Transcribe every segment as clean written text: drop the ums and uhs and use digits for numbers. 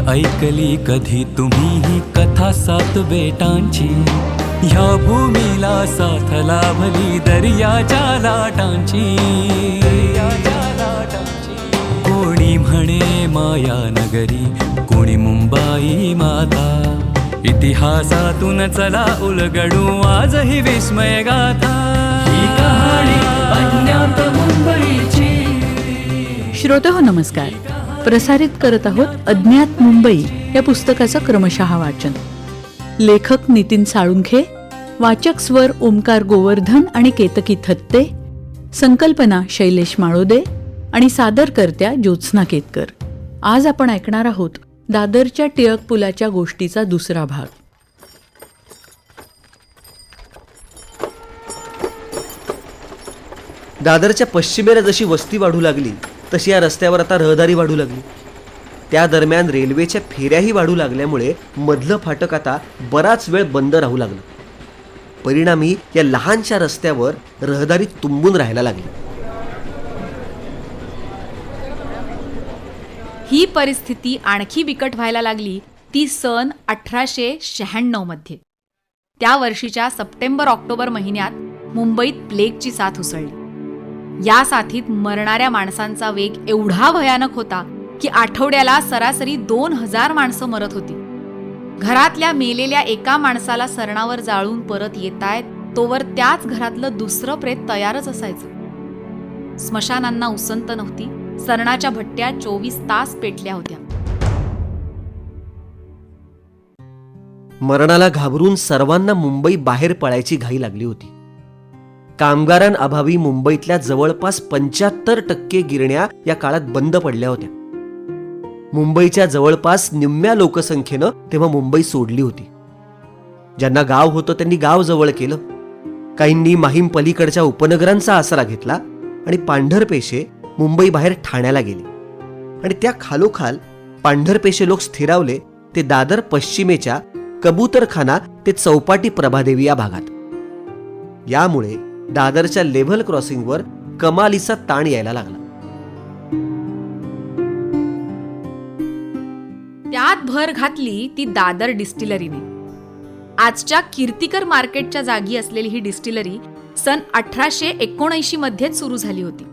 ऐकली कधी तुम्ही कथा सात बेटांची? ह्या भूमीला साथ लाभली दर्याच्या लाटांची. कोणी म्हणे माया नगरी, कोणी मुंबई माता. इतिहासातून चला उलगडू आजही विस्मय गाथा. ही कहाणी अज्ञात मुंबईची. श्रोतेहो नमस्कार. प्रसारित करत आहोत अज्ञात मुंबई या पुस्तकाचं क्रमशः वाचन. लेखक नितीन साळुंखे, वाचक स्वर ओमकार गोवर्धन आणि केतकी थत्ते, संकल्पना शैलेश माळोदे आणि सादरकर्त्या ज्योत्स्ना केतकर. आज आपण ऐकणार आहोत दादरच्या टिळक पुलाच्या गोष्टीचा दुसरा भाग. दादरच्या पश्चिमेला जशी वस्ती वाढू लागली तशी या रस्त्यावर आता रहदारी वाढू लागली. त्या दरम्यान रेल्वेच्या फेऱ्याही वाढू लागल्यामुळे मधलं फाटक आता बराच वेळ बंद राहू लागलं. परिणामी या लहानशा रस्त्यावर रहदारी तुंबून राहायला लागली. ही परिस्थिती आणखी बिकट व्हायला लागली ती सन 1896 मध्ये. त्या वर्षीच्या सप्टेंबर-ऑक्टोबर महिन्यात मुंबईत प्लेगची साथ उसळली. या साथीत मरणाऱ्या माणसांचा वेग एवढा भयानक होता की आठवड्याला सरासरी 2000 माणसं मरत होती. घरातल्या मेलेल्या एका माणसाला सरणावर जाळून परत येतायत तोवर त्याच घरातलं दुसरं प्रेत तयारच असायचं. स्मशानांना उसंत नव्हती. सरणाच्या भट्ट्या 24 तास पेटल्या होत्या. मरणाला घाबरून सर्वांना मुंबई बाहेर पळायची घाई लागली होती. कामगारांअभावी मुंबईतल्या जवळपास 75% गिरण्या या काळात बंद पडल्या होत्या. मुंबईच्या जवळपास निम्म्या लोकसंख्येनं तेव्हा मुंबई सोडली होती. ज्यांना गाव होतं त्यांनी गाव जवळ केलं. काहींनी माहीम पलीकडच्या उपनगरांचा आसरा घेतला आणि पांढरपेशे मुंबई बाहेर ठाण्याला गेले. आणि त्या खालोखाल पांढरपेशे लोक स्थिरावले ते दादर पश्चिमेच्या कबूतरखाना ते चौपाटी प्रभादेवी या भागात. यामुळे दादरच्या लेव्हल क्रॉसिंगवर कमालीचा ताण यायला लागला. त्यात भर घातली ती दादर डिस्टिलरीने. आजच्या कीर्तिकर मार्केटच्या जागी असलेली ही डिस्टिलरी सन 1879 मध्येच सुरू झाली होती.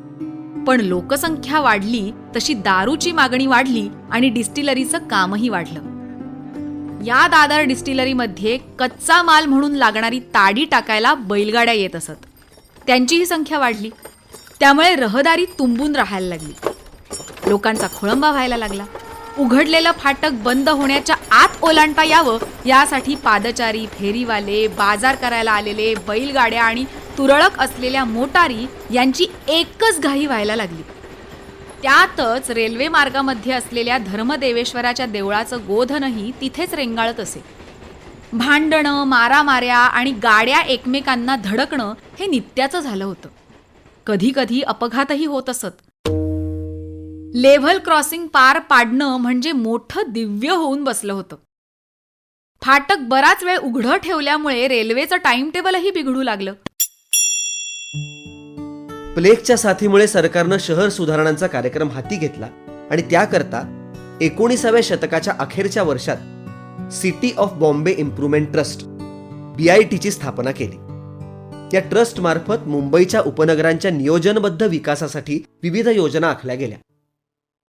पण लोकसंख्या वाढली तशी दारूची मागणी वाढली आणि डिस्टिलरीचं कामही वाढलं. या दादर डिस्टिलरीमध्ये कच्चा माल म्हणून लागणारी ताडी टाकायला बैलगाड्या येत असत. त्यांचीही संख्या वाढली. त्यामुळे रहदारी तुंबून राहायला लागली. लोकांचा खोळंबा व्हायला लागला. उघडलेलं फाटक बंद होण्याच्या आत ओलांडता यावं यासाठी पादचारी, फेरीवाले, बाजार करायला आलेले, बैलगाड्या आणि तुरळक असलेल्या मोटारी यांची एकच घाई व्हायला लागली. त्यातच रेल्वे मार्गामध्ये असलेल्या धर्मदेवेश्वराच्या देवळाचं गोधनही तिथेच रेंगाळत असे. भांडणं, मारामाऱ्या आणि गाड्या एकमेकांना धडकणं हे नित्याचं झालं होतं. कधी कधी अपघातही होत असत. लेव्हल क्रॉसिंग पार पाडणं म्हणजे मोठं दिव्य होऊन बसलं होतं. फाटक बराच वेळ उघडं ठेवल्यामुळे रेल्वेचं टाइम टेबलही बिघडू लागलं. प्लेगच्या साथीमुळे सरकारनं शहर सुधारणांचा कार्यक्रम हाती घेतला आणि त्याकरता 19व्या शतकाच्या अखेरच्या वर्षात city of Bombay improvement trust BIT ची स्थापना केली. या ट्रस्ट मार्फत मुंबईच्या उपनगरांच्या नियोजनबद्ध विकासासाठी विविध योजना आखल्या गेल्या.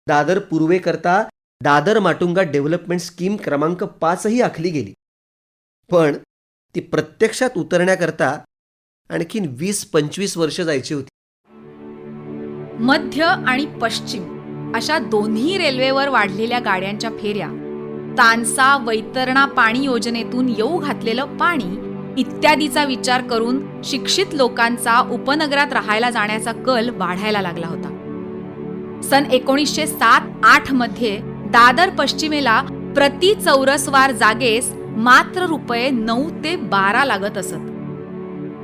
दादर पूर्वेकरता दादर माटुंगा डेव्हलपमेंट स्कीम क्रमांक 5 ही आखली गेली. पण ती प्रत्यक्षात उतरण्याकरता आणखीन 20-25 वर्ष जायची होती. मध्य आणि पश्चिम अशा दोन्ही रेल्वेवर वाढलेल्या गाड्यांच्या फेऱ्या, तानसा वैतरणा पाणी योजनेतून येऊ घातलेलं पाणी इत्यादीचा विचार करून शिक्षित लोकांचा उपनगरात राहायला जाण्याचा कल वाढायला लागला होता. सन 1907-8 मध्ये दादर पश्चिमेला प्रति चौरसवार जागेस मात्र ₹9 ते 12 लागत असत.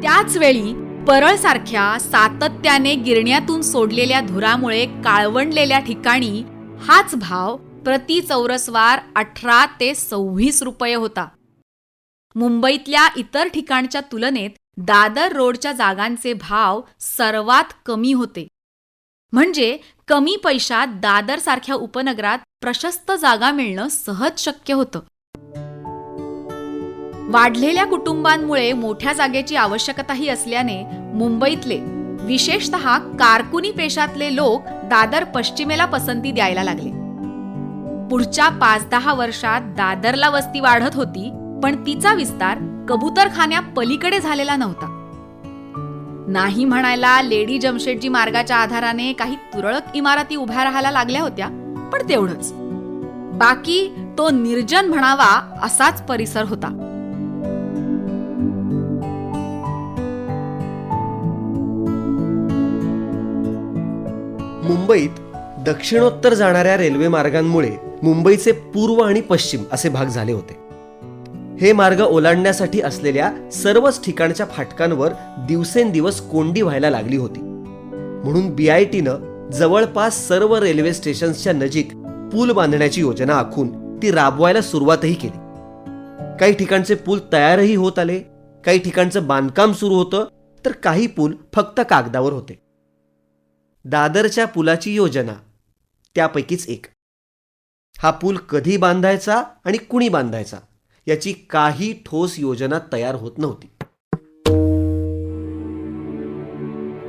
त्याच वेळी परळसारख्या सातत्याने गिरण्यातून सोडलेल्या धुरामुळे काळवंडलेल्या ठिकाणी हाच भाव प्रति चौरसवार 18 ते 26 रुपये होता. मुंबईतल्या इतर ठिकाणच्या तुलनेत दादर रोडच्या जागांचे भाव सर्वात कमी होते. म्हणजे कमी पैशात दादर सारख्या उपनगरात प्रशस्त जागा मिळणं सहज शक्य होतं. वाढलेल्या कुटुंबांमुळे मोठ्या जागेची आवश्यकताही असल्याने मुंबईतले विशेषतः कारकुनी पेशातले लोक दादर पश्चिमेला पसंती द्यायला लागले. पुढच्या 5-10 वर्षात दादरला वस्ती वाढत होती, पण तिचा विस्तार कबूतरखान्या पलीकडे झालेला नव्हता. नाही म्हणायला लेडी जमशेदजी मार्गाच्या आधाराने काही तुरळक इमारती उभ्या राहायला लागल्या होत्या, पण तेवढंच. बाकी तो निर्जन म्हणावा असाच परिसर होता. मुंबईत दक्षिणोत्तर जाणाऱ्या रेल्वे मार्गांमुळे मुंबईचे पूर्व आणि पश्चिम असे भाग झाले होते. हे मार्ग ओलांडण्यासाठी असलेल्या सर्वच ठिकाणच्या फाटकांवर दिवसेंदिवस कोंडी व्हायला लागली होती. म्हणून BITनं जवळपास सर्व रेल्वे स्टेशन्सच्या नजीक पूल बांधण्याची योजना आखून ती राबवायला सुरुवातही केली. काही ठिकाणचे पूल तयारही होत आले, काही ठिकाणचं बांधकाम सुरू होतं, तर काही पूल फक्त कागदावर होते. दादरच्या पुलाची योजना त्यापैकीच एक. हा पूल कधी बांधायचा आणि कुणी बांधायचा याची काही ठोस योजना तयार होत नव्हती.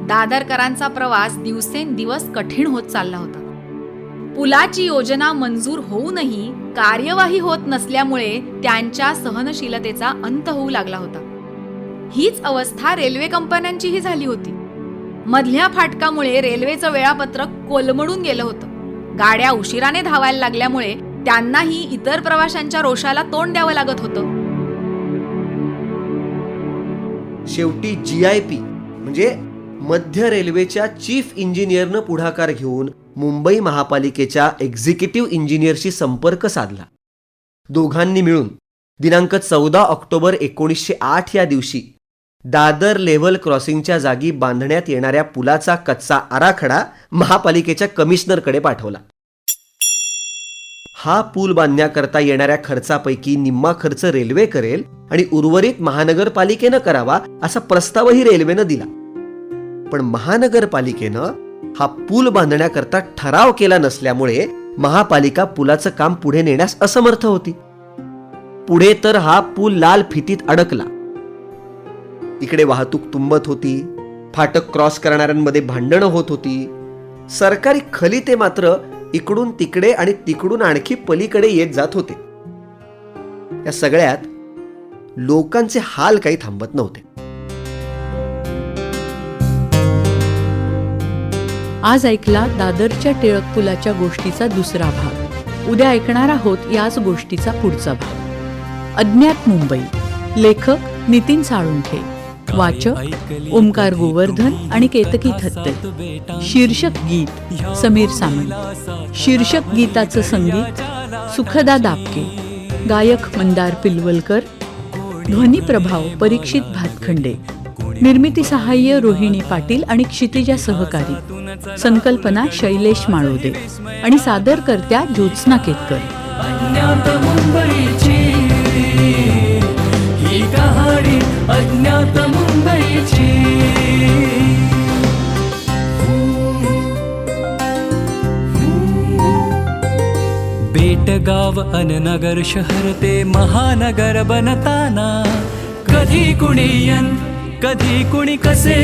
दादरकरांचा प्रवास दिवसेंदिवस कठीण होत चालला होता. पुलाची योजना मंजूर होऊनही कार्यवाही होत नसल्यामुळे त्यांच्या सहनशीलतेचा अंत होऊ लागला होता. हीच अवस्था रेल्वे कंपन्यांचीही झाली होती. मधल्या फाटकामुळे रेल्वेचं वेळापत्रक कोलमडून गेलं होतं. गाड्या उशिराने धावायला लागल्यामुळे त्यांनाही इतर प्रवाशांच्या रोषाला तोंड द्यावं लागत होतं. शेवटी GIP म्हणजे मध्य रेल्वेच्या चीफ इंजिनियरनं पुढाकार घेऊन मुंबई महापालिकेच्या एक्झिक्युटिव्ह इंजिनियरशी संपर्क साधला. दोघांनी मिळून दिनांक 14 ऑक्टोबर 1908 या दिवशी दादर लेव्हल क्रॉसिंगच्या जागी बांधण्यात येणाऱ्या पुलाचा कच्चा आराखडा महापालिकेच्या कमिशनरकडे पाठवला. हा पूल बांधण्याकरता येणाऱ्या खर्चापैकी निम्मा खर्च रेल्वे करेल आणि उर्वरित महानगरपालिकेनं करावा असा प्रस्तावही रेल्वेनं दिला. पण महानगरपालिकेनं हा पूल बांधण्याकरता ठराव केला नसल्यामुळे महापालिका पुलाचं काम पुढे नेण्यास असमर्थ होती. पुढे तर हा पूल लाल फितीत अडकला. इकडे वाहतूक तुंबत होती, फाटक क्रॉस करणाऱ्यांमध्ये भांडणं होत होती. सरकारी खलिते मात्र इकडून तिकडे आणि तिकडून आणखी पलीकडे येत जात होते. या सगळ्यात लोकांचे हाल काही थांबत नव्हते. आज ऐकला दादरच्या टिळक पुलाच्या गोष्टीचा दुसरा भाग. उद्या ऐकणार आहोत याच गोष्टीचा पुढचा भाग. अज्ञात मुंबई. लेखक नितीन साळुंखे. वाचक ओमकार गोवर्धन आणि केतकी थत्ते. शीर्षक गीत समीर सामंत. शीर्षक गीताचं संगीत सुखदा दापके. गायक मंदार पिलवलकर. ध्वनी प्रभाव परीक्षित भातखंडे. निर्मिती सहाय्य रोहिणी पाटील आणि क्षितिजा सहकारी. संकल्पना शैलेश माळोदे आणि सादरकर्त्या ज्योत्स्ना केतकर. अज्ञात मुंबईची ही कहाणी अज्ञात मुंबईची. बेटगाव अन नगर शहर ते महानगर बनताना कधी कुणी यन कधी कुणी कसे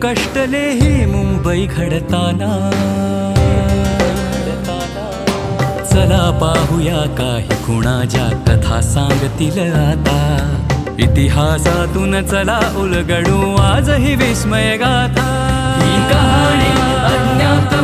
कष्टले ही मुंबई घडताना. चला पाहूया काही खुणाच्या कथा सांगतील आता. इतिहासातून चला उलगडू आजही विस्मय गाथा. ही कहाणी अज्ञात